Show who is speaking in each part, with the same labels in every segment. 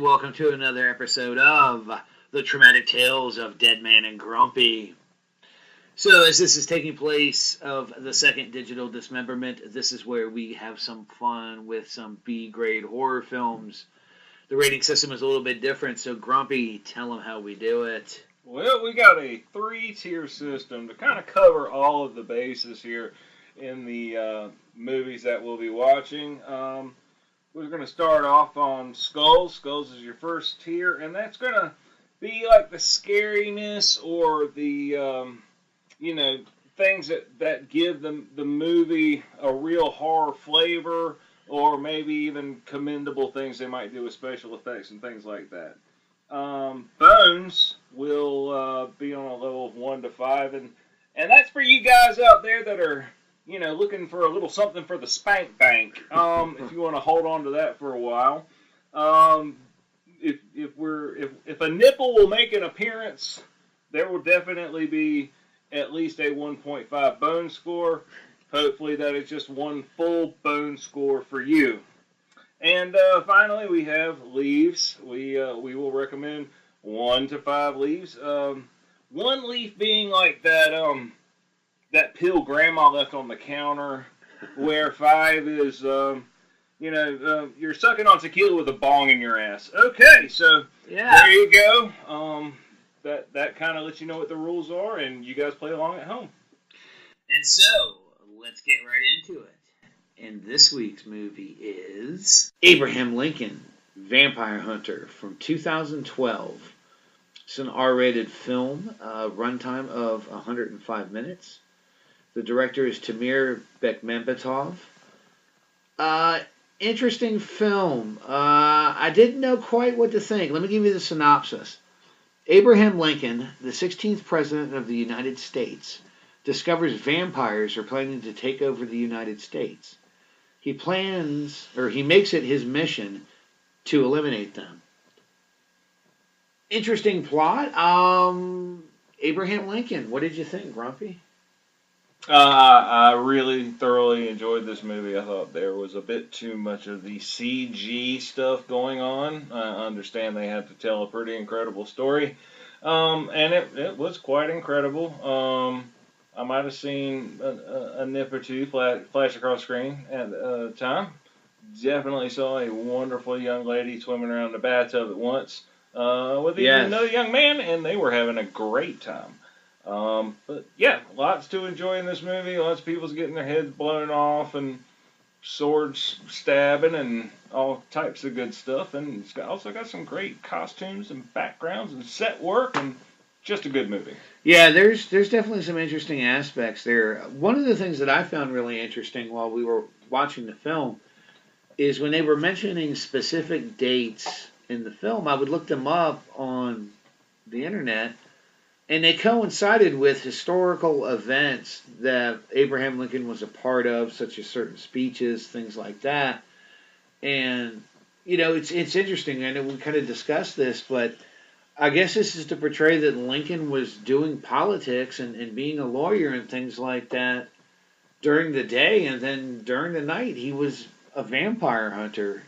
Speaker 1: welcome to another episode of The Traumatic Tales of Dedman and Grumpy. So, as this is taking place of the second digital dismemberment, this is where we have some fun with some B-grade horror films. The rating system is a little bit different, so Grumpy, tell them how we do it.
Speaker 2: Well, we got a 3-tier system to kind of cover all of the bases here in the movies that we'll be watching. We're going to start off on Skulls. Skulls is your first tier, and that's going to be like the scariness or the, things that give the movie a real horror flavor, or maybe even commendable things they might do with special effects and things like that. Bones will be on a level of 1 to 5, and that's for you guys out there that are looking for a little something for the spank bank. If you want to hold on to that for a while. If a nipple will make an appearance, there will definitely be at least a 1.5 bone score. Hopefully that is just one full bone score for you. And finally we have leaves. We will recommend 1 to 5 leaves. One leaf being like that pill grandma left on the counter, where 5 is, you're sucking on tequila with a bong in your ass. Okay, so There you go. That kind of lets you know what the rules are, and you guys play along at home.
Speaker 1: And so, let's get right into it. And this week's movie is Abraham Lincoln, Vampire Hunter from 2012. It's an R-rated film, runtime of 105 minutes. The director is Tamir Bekmambetov. Interesting film. I didn't know quite what to think. Let me give you the synopsis. Abraham Lincoln, the 16th President of the United States, discovers vampires are planning to take over the United States. He makes it his mission to eliminate them. Interesting plot. Abraham Lincoln, what did you think, Grumpy?
Speaker 2: I really thoroughly enjoyed this movie. I thought there was a bit too much of the CG stuff going on. I understand they had to tell a pretty incredible story, and it was quite incredible. I might have seen a nip or two flash across screen at the time. Definitely saw a wonderful young lady swimming around the bathtub at once with even another young man, and they were having a great time. But yeah, lots to enjoy in this movie. Lots of people's getting their heads blown off and swords stabbing and all types of good stuff. And it's also got some great costumes and backgrounds and set work, and just a good movie.
Speaker 1: Yeah, there's definitely some interesting aspects there. One of the things that I found really interesting while we were watching the film is when they were mentioning specific dates in the film, I would look them up on the internet, and they coincided with historical events that Abraham Lincoln was a part of, such as certain speeches, things like that. And, it's interesting. I know we kind of discussed this, but I guess this is to portray that Lincoln was doing politics and being a lawyer and things like that during the day, and then during the night he was a vampire hunter.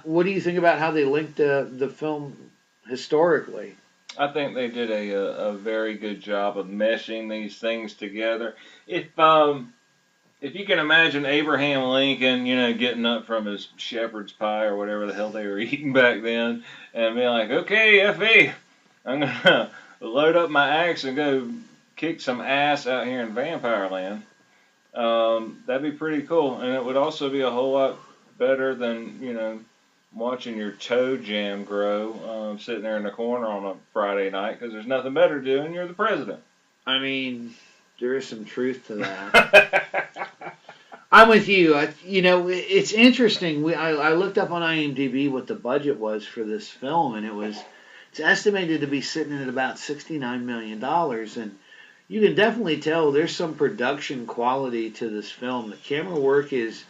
Speaker 1: What do you think about how they linked the film historically?
Speaker 2: I think they did a very good job of meshing these things together. If you can imagine Abraham Lincoln, getting up from his shepherd's pie or whatever the hell they were eating back then, and being like, okay, F.E., I'm going to load up my axe and go kick some ass out here in Vampire Land. That'd be pretty cool. And it would also be a whole lot better than, watching your toe jam grow, sitting there in the corner on a Friday night, because there's nothing better to do, and you're the president.
Speaker 1: I mean, there is some truth to that. I'm with you. It's interesting. I looked up on IMDb what the budget was for this film, and it's estimated to be sitting at about $69 million, and you can definitely tell there's some production quality to this film. The camera work is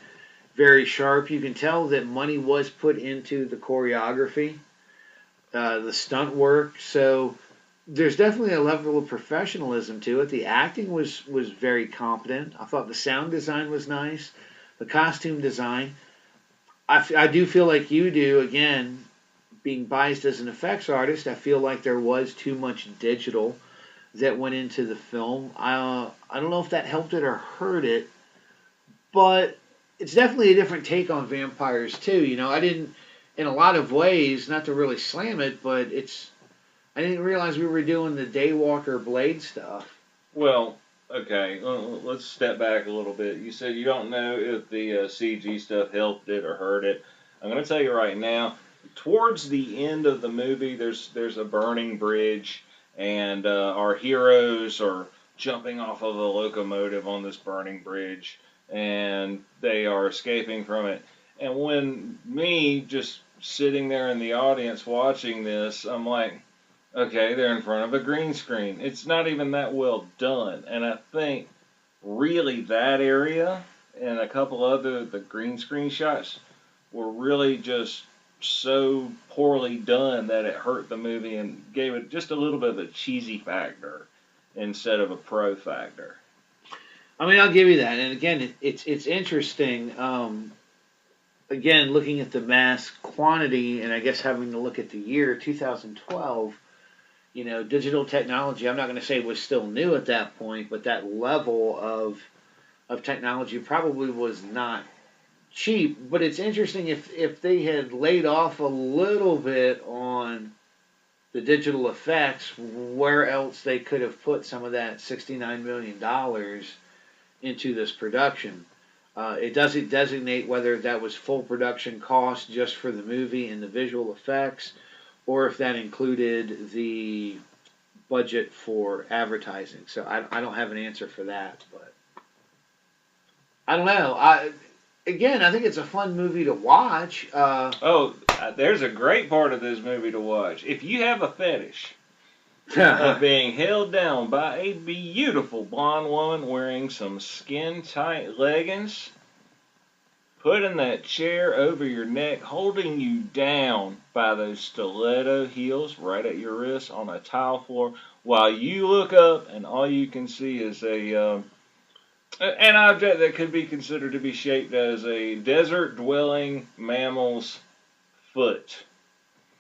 Speaker 1: very sharp. You can tell that money was put into the choreography, the stunt work. So there's definitely a level of professionalism to it. The acting was very competent. I thought the sound design was nice. The costume design. I do feel like you do, again, being biased as an effects artist, I feel like there was too much digital that went into the film. I don't know if that helped it or hurt it, but it's definitely a different take on vampires too. I didn't, in a lot of ways, not to really slam it, but I didn't realize we were doing the Daywalker Blade stuff.
Speaker 2: Well, okay, let's step back a little bit. You said you don't know if the CG stuff helped it or hurt it. I'm going to tell you right now, towards the end of the movie, there's a burning bridge, and our heroes are jumping off of a locomotive on this burning bridge, and they are escaping from it. And when me just sitting there in the audience watching this, I'm like, okay, they're in front of a green screen. It's not even that well done. And I think really that area and a couple other the green screen shots were really just so poorly done that it hurt the movie and gave it just a little bit of a cheesy factor instead of a pro factor.
Speaker 1: I mean, I'll give you that. And again, it's interesting. Again, looking at the mass quantity, and I guess having to look at the year 2012. Digital technology, I'm not going to say was still new at that point, but that level of technology probably was not cheap. But it's interesting if they had laid off a little bit on the digital effects, where else they could have put some of that $69 million into this production. It doesn't designate whether that was full production cost just for the movie and the visual effects, or if that included the budget for advertising. So I don't have an answer for that, but I don't know. I think it's a fun movie to watch.
Speaker 2: There's a great part of this movie to watch. If you have a fetish of being held down by a beautiful blonde woman wearing some skin-tight leggings, putting that chair over your neck, holding you down by those stiletto heels right at your wrist on a tile floor, while you look up and all you can see is an object that could be considered to be shaped as a desert-dwelling mammal's foot.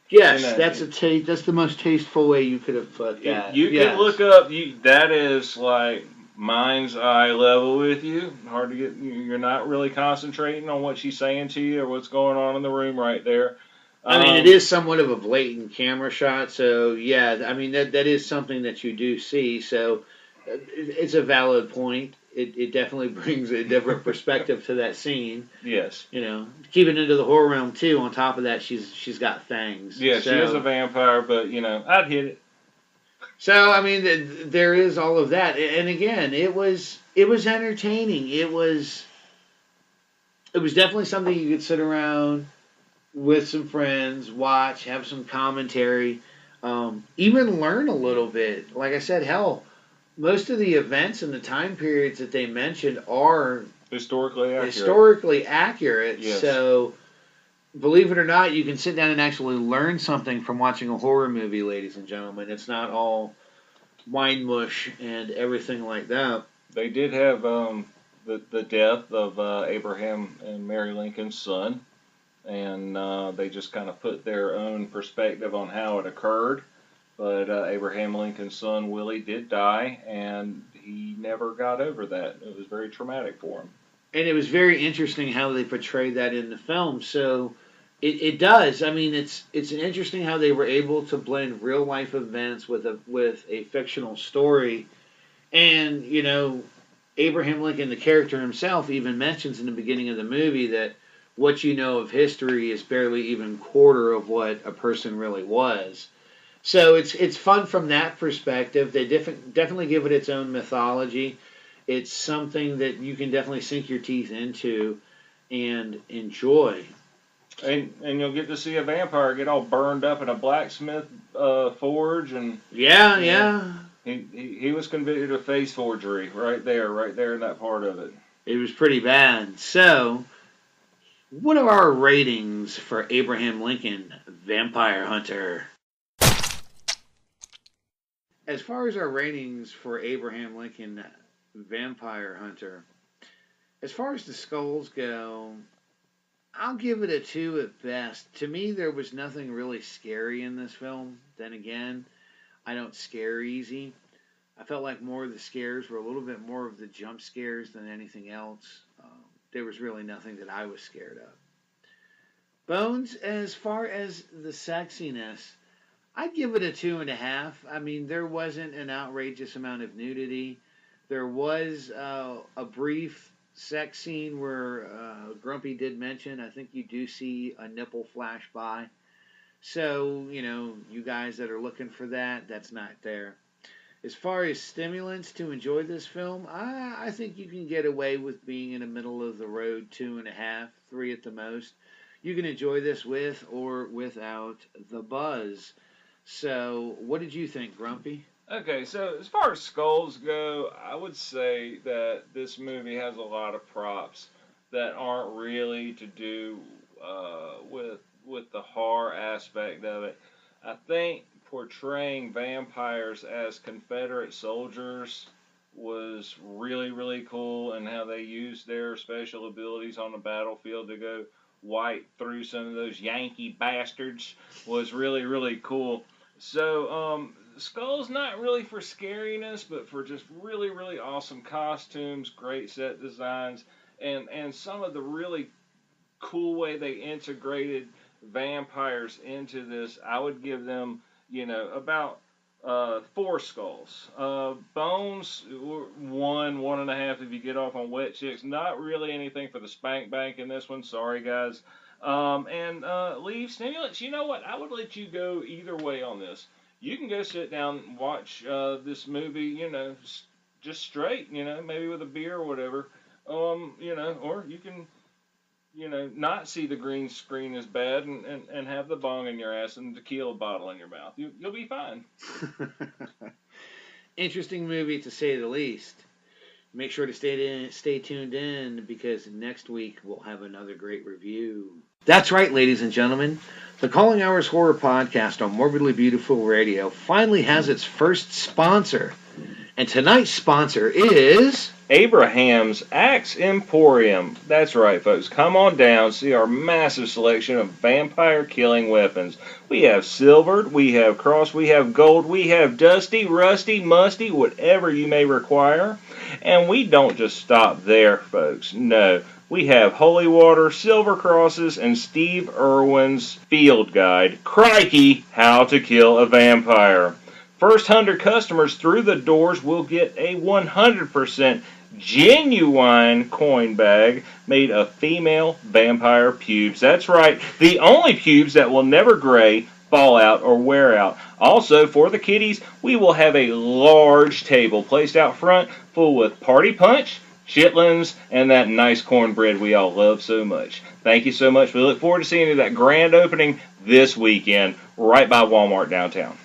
Speaker 1: Yes, that's the most tasteful way you could have put that.
Speaker 2: You can look up. That is like mind's eye level with you. Hard to get. You're not really concentrating on what she's saying to you or what's going on in the room right there.
Speaker 1: I mean, it is somewhat of a blatant camera shot, so yeah. I mean, that is something that you do see. So it's a valid point. It definitely brings a different perspective to that scene.
Speaker 2: Yes.
Speaker 1: Keeping into the horror realm too. On top of that, she's got fangs.
Speaker 2: Yeah, she is a vampire, but I'd hit it.
Speaker 1: So I mean, there is all of that, and again, it was entertaining. It was definitely something you could sit around with some friends, watch, have some commentary, even learn a little bit. Like I said, hell, most of the events and the time periods that they mentioned are historically accurate.
Speaker 2: Yes.
Speaker 1: So, believe it or not, you can sit down and actually learn something from watching a horror movie, ladies and gentlemen. It's not all wine mush and everything like that.
Speaker 2: They did have the death of Abraham and Mary Lincoln's son, and they just kind of put their own perspective on how it occurred. But Abraham Lincoln's son, Willie, did die, and he never got over that. It was very traumatic for him.
Speaker 1: And it was very interesting how they portrayed that in the film. So it does. I mean, it's interesting how they were able to blend real life events with a fictional story. And, Abraham Lincoln, the character himself, even mentions in the beginning of the movie that what you know of history is barely even quarter of what a person really was. So it's fun from that perspective. They definitely give it its own mythology. It's something that you can definitely sink your teeth into and enjoy.
Speaker 2: And you'll get to see a vampire get all burned up in a blacksmith forge, and
Speaker 1: yeah.
Speaker 2: He was convicted of face forgery right there in that part of it.
Speaker 1: It was pretty bad. So, what are our ratings for Abraham Lincoln, Vampire Hunter? As far as our ratings for Abraham Lincoln, Vampire Hunter, as far as the skulls go, I'll give it a 2 at best. To me, there was nothing really scary in this film. Then again, I don't scare easy. I felt like more of the scares were a little bit more of the jump scares than anything else. There was really nothing that I was scared of. Bones, as far as the sexiness, I'd give it a 2.5. I mean, there wasn't an outrageous amount of nudity. There was a brief sex scene where Grumpy did mention, I think you do see a nipple flash by. So, you guys that are looking for that, that's not there. As far as stimulants to enjoy this film, I think you can get away with being in the middle of the road, 2.5, 3 at the most. You can enjoy this with or without the buzz. So, what did you think, Grumpy?
Speaker 2: Okay, so as far as skulls go, I would say that this movie has a lot of props that aren't really to do with the horror aspect of it. I think portraying vampires as Confederate soldiers was really, really cool, and how they used their special abilities on the battlefield to go wipe through some of those Yankee bastards was really, really cool. So, Skull's not really for scariness, but for just really, really awesome costumes, great set designs, and some of the really cool way they integrated vampires into this. I would give them, about 4 skulls. Bones, 1.5 if you get off on wet chicks. Not really anything for the spank bank in this one. Sorry, guys. And leave stimulants. You know what? I would let you go either way on this. You can go sit down and watch this movie, just straight, maybe with a beer or whatever. Or you can not see the green screen as bad and have the bong in your ass and the tequila bottle in your mouth. You'll be fine.
Speaker 1: Interesting movie to say the least. Make sure to stay tuned in, because next week we'll have another great review. That's right, ladies and gentlemen. The Calling Hours Horror Podcast on Morbidly Beautiful Radio finally has its first sponsor. And tonight's sponsor is
Speaker 2: Abraham's Axe Emporium. That's right, folks. Come on down, see our massive selection of vampire killing weapons. We have silvered, we have crossed, we have gold, we have dusty, rusty, musty, whatever you may require. And we don't just stop there, folks. No. We have holy water, silver crosses, and Steve Irwin's field guide, Crikey, How to Kill a Vampire. First 100 customers through the doors will get a 100% genuine coin bag made of female vampire pubes. That's right, the only pubes that will never gray, fall out, or wear out. Also, for the kiddies, we will have a large table placed out front full with party punch, chitlins, and that nice cornbread we all love so much. Thank you so much. We look forward to seeing you at that grand opening this weekend right by Walmart downtown.